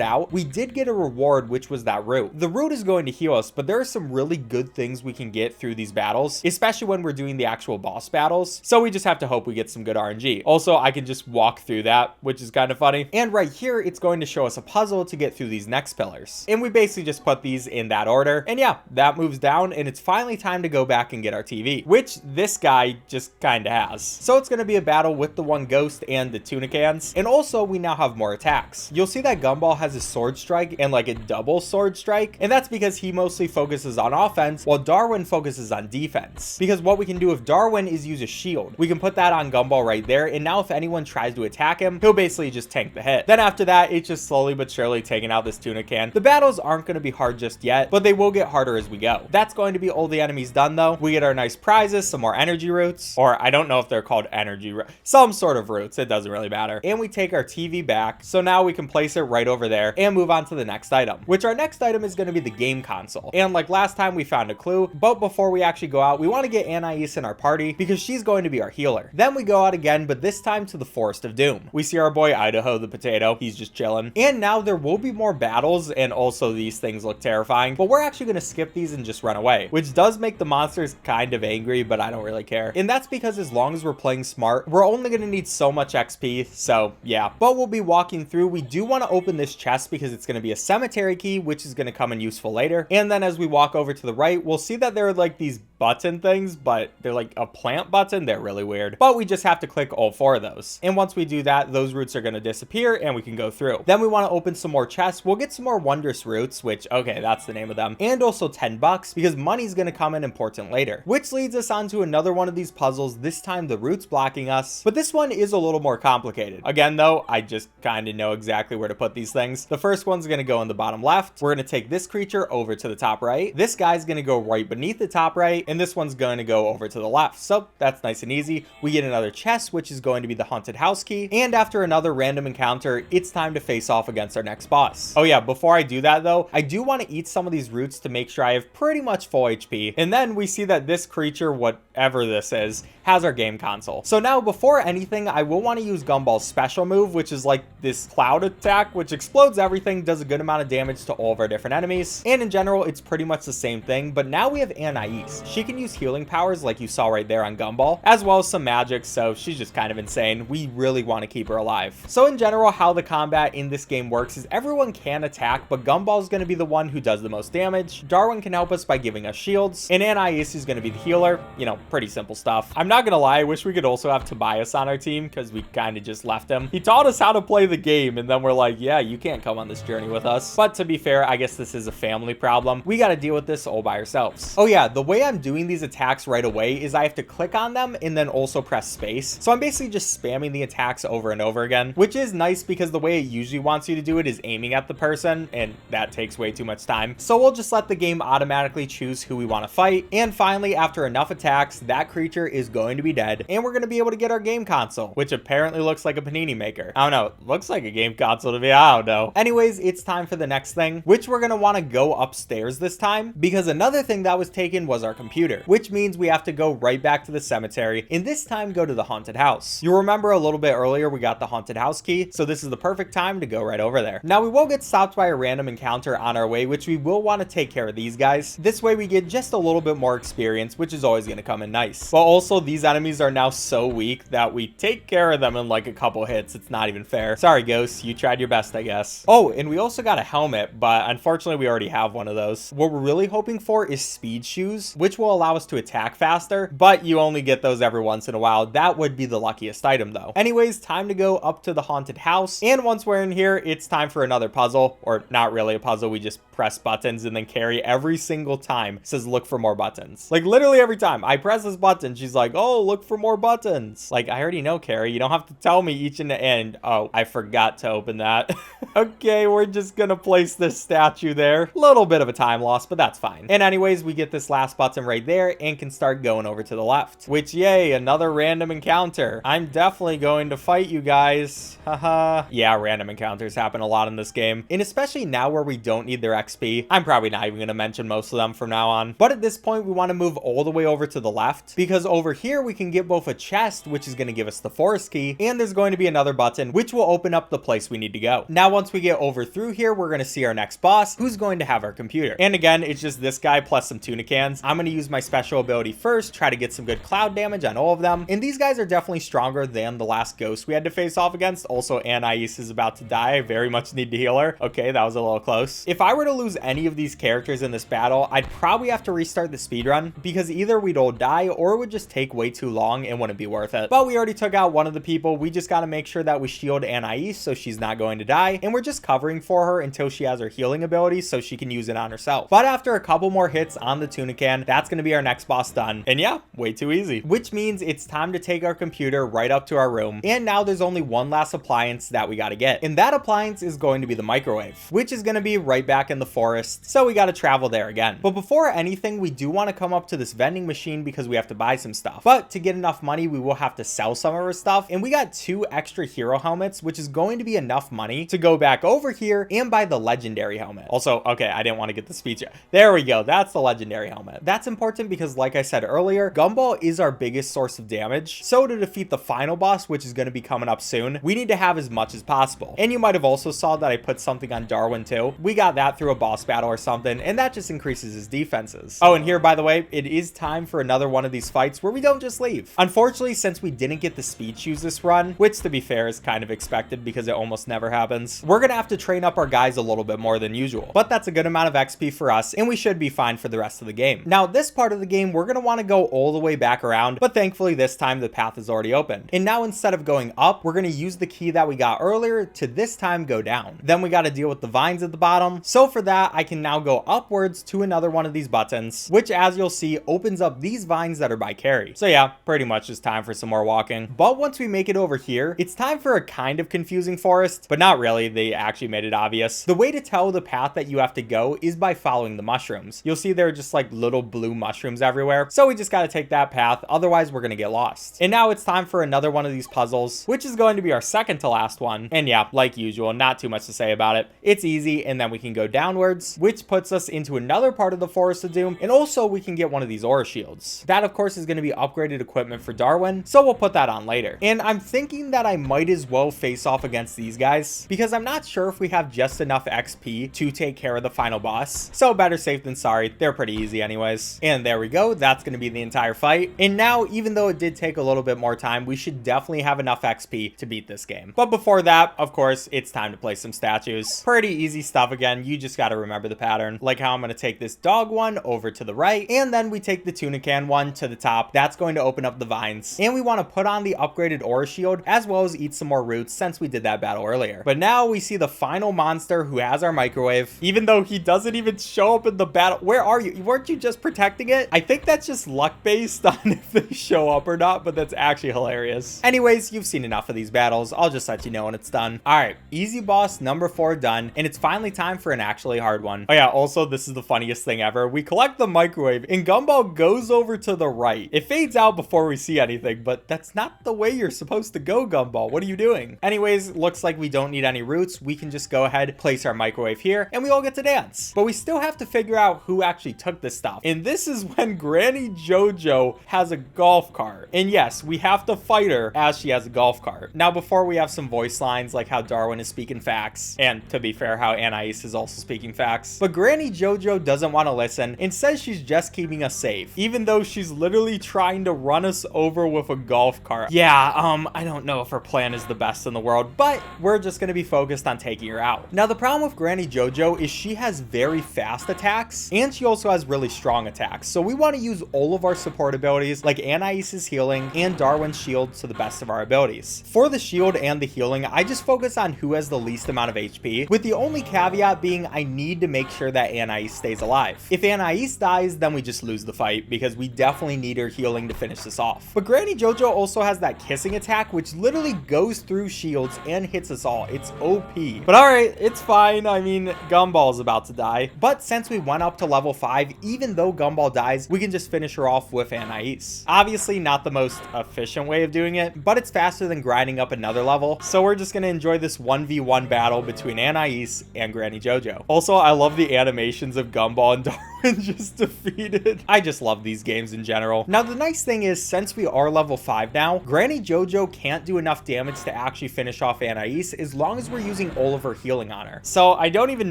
Speaker 1: out, we did get a reward, which was that root. The root is going to heal us, but there are some really good things we can get through these battles, especially when we're doing the actual boss battles. So we just have to hope we get some good RNG. Also, I can just walk through that, which is kind of funny. And right here, it's going to show us a puzzle to get through these next pillars. And we basically just put these in that order. And yeah, that moves down and it's finally time to go back and get our TV, which this guy just kind of has. So it's going to be a battle with the one ghost and the tuna cans. And also we now have more attacks. You'll see that Gumball has a sword strike and like a double sword strike. And that's because he mostly focuses on offense while Darwin focuses on defense. Because what we can do with Darwin is use a shield. We can put that on Gumball right there. And now if anyone tries to attack him, he'll basically just tank the hit. Then after that, it's just slowly but surely taking out this tuna can. The battles aren't going to be hard just yet, but they will get harder as we go. That's going to be all the enemies done though. We get our nice prizes, some more energy roots, or I don't know if they're called energy roots, some sort of roots. It doesn't really matter. And we take our TV back. So now we can place it right over there and move on to the next item, which our next item is going to be the game console. And like last time, we found a clue, but before we actually go out, we want to get Anais in our party because she's going to be our healer. Then we go out again, but this time to the Forest of Doom. We see our boy Idaho the potato. He's just chilling. And now there will be more battles, and also these things look terrifying, but we're actually going to skip these and just run away, which does make the monsters kind of angry, but I don't really care. And that's because as long as we're playing smart, we're only going to need so much XP. So yeah, but we'll be walking through. We do want to open this chest because it's going to be a cemetery key, which is going to come in useful later. And then as we walk over to the right, we'll see that there are like these button things, but they're like a plant button. They're really weird, but we just have to click all 4 of those. And once we do that, those roots are going to disappear and we can go through. Then we want to open some more chests. We'll get some more wondrous roots, which, okay, that's the name of them. And also $10 because money's going to come in important later, which leads us on to another one of these puzzles. This time the root's blocking us, but this one is a little more complicated. Again, though, I just kind of know exactly where to put these things. The first one's going to go in the bottom left. We're going to take this creature over to the top right. This guy's going to go right beneath the top right, and this one's going to go over to the left. So that's nice and easy. We get another chest, which is going to be the haunted house key. And after another random encounter, it's time to face off against our next boss. Oh yeah, before I do that though, I do want to eat some of these roots to make sure I have pretty much full HP. And then we see that this creature, whatever this is, has our game console. So now before anything, I will want to use Gumball's special move, which is like this cloud attack, which explodes everything, does a good amount of damage to all of our different enemies. And in general, it's pretty much the same thing, but now we have Anais. She can use healing powers like you saw right there on Gumball, as well as some magic, so she's just kind of insane. We really want to keep her alive. So in general, how the combat in this game works is everyone can attack, but Gumball's going to be the one who does the most damage. Darwin can help us by giving us shields, and Anais is going to be the healer. You know, pretty simple stuff. I'm not gonna lie, I wish we could also have Tobias on our team because we kind of just left him. He taught us how to play the game, and then we're like, yeah, you can't come on this journey with us. But to be fair, I guess this is a family problem. We got to deal with this all by ourselves. Oh yeah, the way I'm doing these attacks right away is I have to click on them and then also press space. So I'm basically just spamming the attacks over and over again, which is nice because the way it usually wants you to do it is aiming at the person, and that takes way too much time. So we'll just let the game automatically choose who we want to fight. And finally, after enough attacks, box, that creature is going to be dead, and we're going to be able to get our game console, which apparently looks like a panini maker. I don't know, it looks like a game console to me, I don't know. Anyways, it's time for the next thing, which we're going to want to go upstairs this time, because another thing that was taken was our computer, which means we have to go right back to the cemetery, and this time go to the haunted house. You remember a little bit earlier we got the haunted house key, so this is the perfect time to go right over there. Now we will get stopped by a random encounter on our way, which we will want to take care of these guys. This way we get just a little bit more experience, which is always going to come in nice. But also these enemies are now so weak that we take care of them in like a couple hits. It's not even fair. Sorry, ghosts, you tried your best, I guess. Oh, and we also got a helmet, but unfortunately we already have one of those. What we're really hoping for is speed shoes, which will allow us to attack faster, but you only get those every once in a while. That would be the luckiest item though. Anyways, time to go up to the haunted house, and once we're in here, it's time for another puzzle, or not really a puzzle. We just press buttons and then carry every single time. It says look for more buttons. Like literally every time I press this button, she's like, oh, look for more buttons. Like, I already know, Carrie, you don't have to tell me each and the end. Oh, I forgot to open that. Okay, we're just gonna place this statue there. Little bit of a time loss, but that's fine. And anyways, we get this last button right there and can start going over to the left, which, yay, another random encounter. I'm definitely going to fight you guys. Haha. Yeah, random encounters happen a lot in this game, and especially now where we don't need their XP. I'm probably not even gonna mention most of them from now on, but at this point we want to move all the way over to the left, because over here we can get both a chest, which is going to give us the forest key, and there's going to be another button which will open up the place we need to go. Now once we get over through here, we're going to see our next boss, who's going to have our computer. And again, it's just this guy plus some tuna cans. I'm going to use my special ability first, try to get some good cloud damage on all of them, and these guys are definitely stronger than the last ghost we had to face off against. Also, Anais is about to die. I very much need to heal her. Okay, that was a little close. If I were to lose any of these characters in this battle, I'd probably have to restart the speedrun, because either we'd all die or it would just take way too long and wouldn't be worth it. But we already took out one of the people. We just got to make sure that we shield Anais so she's not going to die, and we're just covering for her until she has her healing ability so she can use it on herself. But after a couple more hits on the tuna can, that's going to be our next boss done. And yeah, way too easy. Which means it's time to take our computer right up to our room, and now there's only one last appliance that we got to get, and that appliance is going to be the microwave, which is going to be right back in the forest, so we got to travel there again. But before anything, we do want to come up to this vending machine because we have to buy some stuff. But to get enough money, we will have to sell some of our stuff, and we got 2 extra hero helmets, which is going to be enough money to go back over here and buy the legendary helmet. Also, okay, I didn't want to get the speech. There we go. That's the legendary helmet. That's important because, like I said earlier, Gumball is our biggest source of damage. So to defeat the final boss, which is going to be coming up soon, we need to have as much as possible. And you might have also saw that I put something on Darwin too. We got that through a boss battle or something, and that just increases his defenses. Oh, and here, by the way, it is time for another one of these fights where we don't just leave. Unfortunately, since we didn't get the speed shoes this run, which to be fair is kind of expected because it almost never happens, we're gonna have to train up our guys a little bit more than usual. But that's a good amount of XP for us, and we should be fine for the rest of the game. Now, this part of the game, we're gonna want to go all the way back around, but thankfully this time the path is already opened. And now instead of going up, we're gonna use the key that we got earlier to this time go down. Then we got to deal with the vines at the bottom. So for that, I can now go upwards to another one of these buttons, which as you'll see opens up these vines that are by Carrie. So yeah, pretty much just time for some more walking. But once we make it over here, it's time for a kind of confusing forest, but not really. They actually made it obvious. The way to tell the path that you have to go is by following the mushrooms. You'll see there are just like little blue mushrooms everywhere. So we just got to take that path. Otherwise, we're going to get lost. And now it's time for another one of these puzzles, which is going to be our second to last one. And yeah, like usual, not too much to say about it. It's easy, and then we can go downwards, which puts us into another part of the Forest of Doom. And also we can get one of these aura shields. That of course is going to be upgraded equipment for Darwin, so we'll put that on later. And I'm thinking that I might as well face off against these guys because I'm not sure if we have just enough XP to take care of the final boss. So better safe than sorry. They're pretty easy anyways. And there we go. That's going to be the entire fight. And now, even though it did take a little bit more time, we should definitely have enough XP to beat this game. But before that, of course, it's time to place some statues. Pretty easy stuff again. You just got to remember the pattern. Like how I'm going to take this dog one over to the right, and then we take the tuna can one to the top. That's going to open up the vines. And we want to put on the upgraded aura shield as well as eat some more roots since we did that battle earlier. But now we see the final monster who has our microwave, even though he doesn't even show up in the battle. Where are you? Weren't you just protecting it? I think that's just luck based on if they show up or not, but that's actually hilarious. Anyways, you've seen enough of these battles. I'll just let you know when it's done. All right, easy boss number 4 done, and it's finally time for an actually hard one. Oh yeah, also this is the funniest thing ever. We collect the microwave and Gumball goes over to the right. It fades out before we see anything, but that's not the way you're supposed to go, Gumball. What are you doing? Anyways, looks like we don't need any routes. We can just go ahead, place our microwave here, and we all get to dance. But we still have to figure out who actually took this stuff. And this is when Granny JoJo has a golf cart. And yes, we have to fight her as she has a golf cart. Now, before we have some voice lines like how Darwin is speaking facts, and to be fair, how Anais is also speaking facts. But Granny JoJo doesn't want to listen and says she's just keeping us safe, even though she's literally trying to run us over with a golf cart. Yeah, I don't know if her plan is the best in the world, but we're just going to be focused on taking her out. Now, the problem with Granny JoJo is she has very fast attacks, and she also has really strong attacks. So we want to use all of our support abilities, like Anais's healing and Darwin's shield, to the best of our abilities. For the shield and the healing, I just focus on who has the least amount of HP, with the only caveat being I need to make sure that Anais stays alive. If Anais dies, then we just lose the fight, because we definitely need her healing to finish this off. But Granny JoJo also has that kissing attack, which literally goes through shields and hits us all. It's OP. But alright, it's fine. I mean, Gumball's about to die. But since we went up to level 5, even though Gumball dies, we can just finish her off with Anais. Obviously not the most efficient way of doing it, but it's faster than grinding up another level. So we're just going to enjoy this 1v1 battle between Anais and Granny JoJo. Also, I love the animations of Gumball and Darwin just defeated. I just love these games in general. Now, the nice thing is, since we are level 5 now, Granny JoJo can't do enough damage to actually finish off Anais as long as we're using all of her healing on her. So I don't even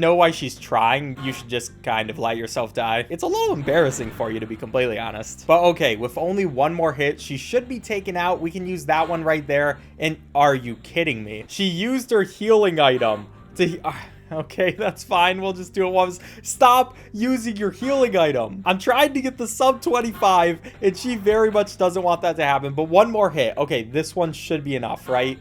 Speaker 1: know why she's trying. You should just kind of let yourself die. It's a little embarrassing for you, to be completely honest. But okay, with only one more hit, she should be taken out. We can use that one right there. And are you kidding me? She used her healing item to... Okay, that's fine. We'll just do it once. Stop using your healing item. I'm trying to get the sub 25, and she very much doesn't want that to happen. But one more hit. Okay, this one should be enough, right?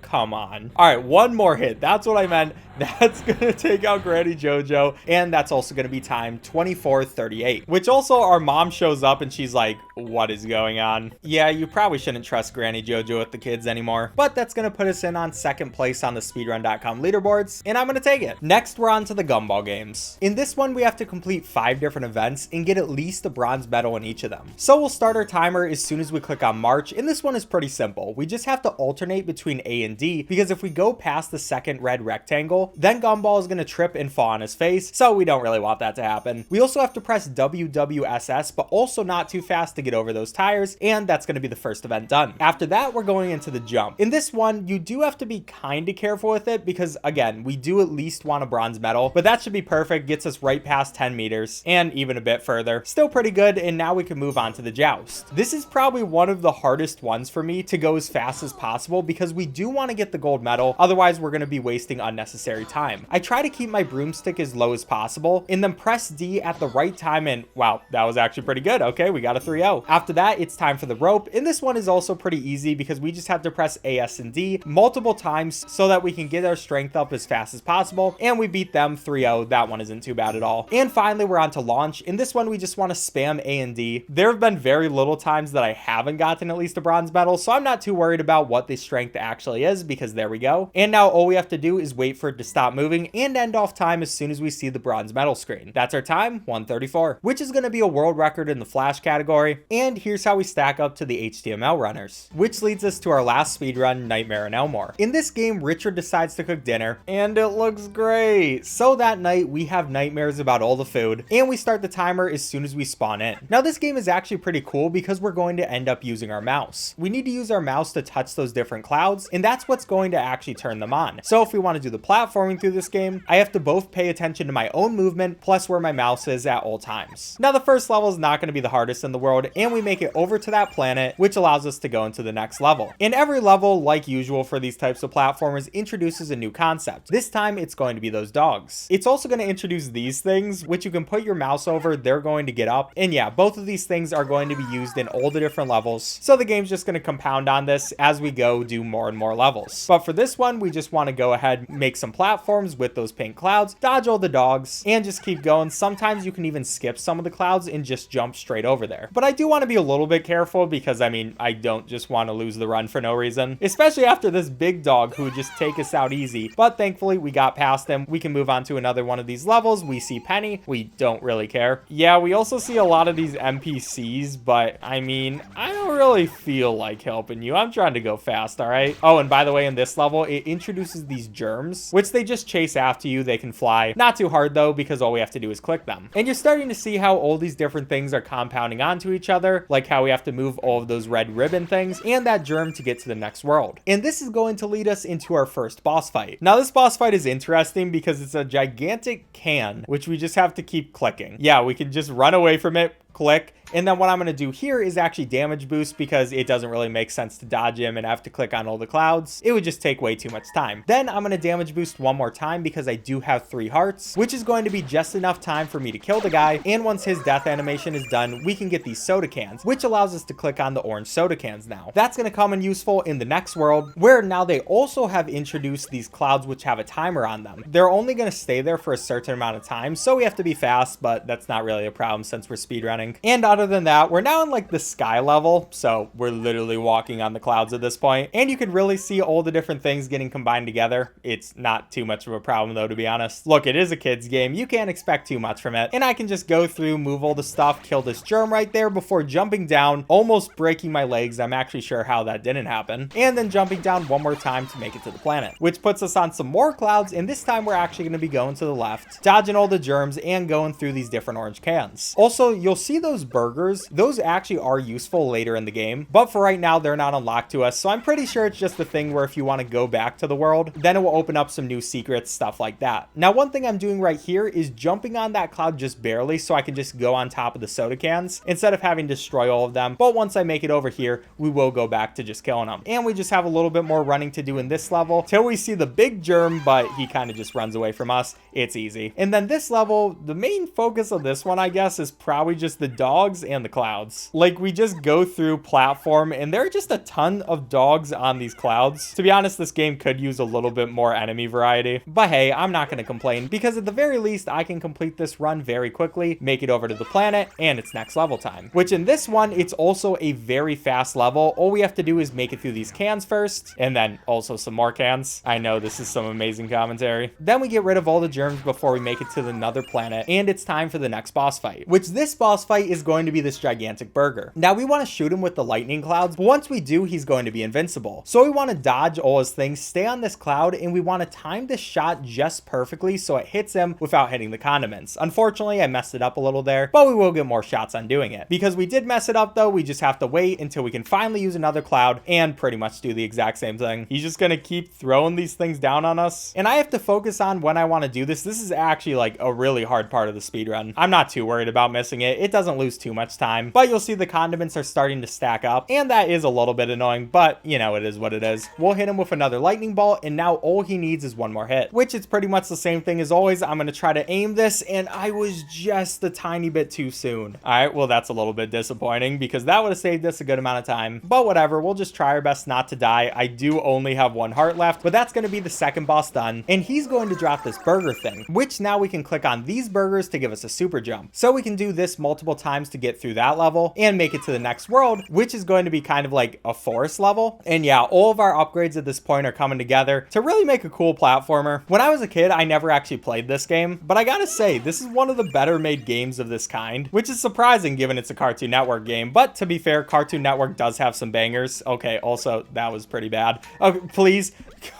Speaker 1: Come on. All right, one more hit. That's what I meant. That's gonna take out Granny JoJo, and that's also gonna be time 24:38, which also our mom shows up and she's like, what is going on? Yeah, you probably shouldn't trust Granny JoJo with the kids anymore, but that's gonna put us in on second place on the speedrun.com leaderboards, and I'm gonna take it. Next, we're on to the Gumball Games. In this one, we have to complete 5 different events and get at least a bronze medal in each of them. So we'll start our timer as soon as we click on March, and this one is pretty simple. We just have to alternate between A and D, because if we go past the second red rectangle, then Gumball is going to trip and fall on his face, so we don't really want that to happen. We also have to press WWSS, but also not too fast to get over those tires, and that's going to be the first event done. After that, we're going into the jump. In this one, you do have to be kind of careful with it, because again, we do at least want a bronze medal, but that should be perfect, gets us right past 10 meters, and even a bit further. Still pretty good, and now we can move on to the joust. This is probably one of the hardest ones for me to go as fast as possible, because we do want to get the gold medal, otherwise we're going to be wasting unnecessary time. I try to keep my broomstick as low as possible and then press D at the right time, and wow, that was actually pretty good. Okay, we got a 3-0. After that, it's time for the rope, and this one is also pretty easy because we just have to press A, S, and D multiple times so that we can get our strength up as fast as possible, and we beat them 3-0. That one isn't too bad at all. And finally, we're on to launch. In this one, we just want to spam A and D. There have been very little times that I haven't gotten at least a bronze medal, so I'm not too worried about what the strength actually is, because there we go. And now all we have to do is wait for it to stop moving and end off time as soon as we see the bronze medal screen. That's our time, 1:34, which is going to be a world record in the flash category. And here's how we stack up to the HTML runners, which leads us to our last speedrun, Nightmare in Elmore. In this game, Richard decides to cook dinner, and it looks great. So that night, we have nightmares about all the food, and we start the timer as soon as we spawn in. Now, this game is actually pretty cool because we're going to end up using our mouse. We need to use our mouse to touch those different clouds, and that's what's going to actually turn them on. So if we want to do the platforming through this game, I have to both pay attention to my own movement plus where my mouse is at all times. Now, the first level is not going to be the hardest in the world, and we make it over to that planet, which allows us to go into the next level. And every level, like usual for these types of platformers, introduces a new concept. This time, it's going to be those dogs. It's also going to introduce these things, which you can put your mouse over, they're going to get up. And yeah, both of these things are going to be used in all the different levels. So the game's just going to compound on this as we go do more and more levels. levels. But for this one, we just want to go ahead, make some platforms with those pink clouds, dodge all the dogs, and just keep going. Sometimes you can even skip some of the clouds and just jump straight over there. But I do want to be a little bit careful because, I mean, I don't just want to lose the run for no reason, especially after this big dog who would just take us out easy. But thankfully, we got past him. We can move on to another one of these levels. We see Penny. We don't really care. Yeah, we also see a lot of these NPCs, but I mean, I don't really feel like helping you. I'm trying to go fast, all right? Oh, and by the way, in this level, it introduces these germs, which they just chase after you. They can fly. Not too hard, though, because all we have to do is click them. And you're starting to see how all these different things are compounding onto each other, like how we have to move all of those red ribbon things and that germ to get to the next world. And this is going to lead us into our first boss fight. Now, this boss fight is interesting because it's a gigantic can, which we just have to keep clicking. Yeah, we can just run away from it, click, and then what I'm going to do here is actually damage boost because it doesn't really make sense to dodge him and have to click on all the clouds. It would just take way too much time. Then I'm going to damage boost one more time because I do have 3 hearts, which is going to be just enough time for me to kill the guy. And once his death animation is done, we can get these soda cans, which allows us to click on the orange soda cans now. That's going to come in useful in the next world, where now they also have introduced these clouds which have a timer on them. They're only going to stay there for a certain amount of time, so we have to be fast, but that's not really a problem since we're speedrunning. And other than that, we're now in like the sky level, so we're literally walking on the clouds at this point, and you can really see all the different things getting combined together. It's not too much of a problem though, to be honest. Look, it is a kid's game. You can't expect too much from it, and I can just go through, move all the stuff, kill this germ right there before jumping down, almost breaking my legs. I'm actually sure how that didn't happen, and then jumping down one more time to make it to the planet, which puts us on some more clouds, and this time we're actually going to be going to the left, dodging all the germs and going through these different orange cans. Also, you'll see those burgers. Those actually are useful later in the game, but for right now, they're not unlocked to us, so I'm pretty sure it's just a thing where if you want to go back to the world, then it will open up some new secrets, stuff like that. Now, one thing I'm doing right here is jumping on that cloud just barely so I can just go on top of the soda cans instead of having to destroy all of them, but once I make it over here, we will go back to just killing them. And we just have a little bit more running to do in this level till we see the big germ, but he kind of just runs away from us. It's easy. And then this level, the main focus of this one, I guess, is probably just the dogs and the clouds. Like, we just go through platform and there are just a ton of dogs on these clouds. To be honest, this game could use a little bit more enemy variety, but hey, I'm not going to complain because at the very least I can complete this run very quickly, make it over to the planet, and it's next level time, which in this one it's also a very fast level. All we have to do is make it through these cans first, and then also some more cans. I know this is some amazing commentary. Then we get rid of all the germs before we make it to another planet, and it's time for the next boss fight, which this boss fight is going to be this gigantic burger. Now we want to shoot him with the lightning clouds, but once we do, he's going to be invincible. So we want to dodge all his things, stay on this cloud, and we want to time this shot just perfectly so it hits him without hitting the condiments. Unfortunately, I messed it up a little there, but we will get more shots on doing it. Because we did mess it up though, we just have to wait until we can finally use another cloud and pretty much do the exact same thing. He's just going to keep throwing these things down on us, and I have to focus on when I want to do this. This is actually like a really hard part of the speedrun. I'm not too worried about missing it. It doesn't lose too much time, but you'll see the condiments are starting to stack up, and that is a little bit annoying, but you know, it is what it is. We'll hit him with another lightning ball, and now all he needs is one more hit, which is pretty much the same thing as always. I'm going to try to aim this, and I was just a tiny bit too soon. All right, well, that's a little bit disappointing because that would have saved us a good amount of time, but whatever. We'll just try our best not to die. I do only have 1 heart left, but that's going to be the second boss done, and he's going to drop this burger thing, which now we can click on these burgers to give us a super jump. So we can do this multiple times to get through that level and make it to the next world, which is going to be kind of like a forest level. And yeah, all of our upgrades at this point are coming together to really make a cool platformer. When I was a kid, I never actually played this game, but I gotta say, this is one of the better made games of this kind, which is surprising given it's a Cartoon Network game. But to be fair, Cartoon Network does have some bangers. Okay, also, that was pretty bad. Okay, please,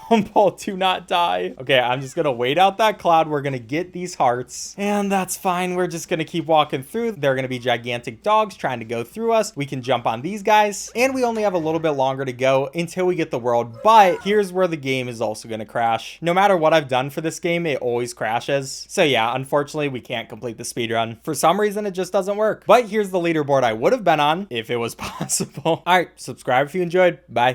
Speaker 1: Gumball, do not die. Okay, I'm just gonna wait out that cloud. We're gonna get these hearts, and that's fine. We're just gonna keep walking through. They're gonna be gigantic dogs trying to go through us. We can jump on these guys, and we only have a little bit longer to go until we get the world. But here's where the game is also gonna crash. No matter what I've done for this game, it always crashes. So yeah, unfortunately, we can't complete the speedrun. For some reason, it just doesn't work. But here's the leaderboard I would have been on if it was possible. All right, subscribe if you enjoyed. Bye.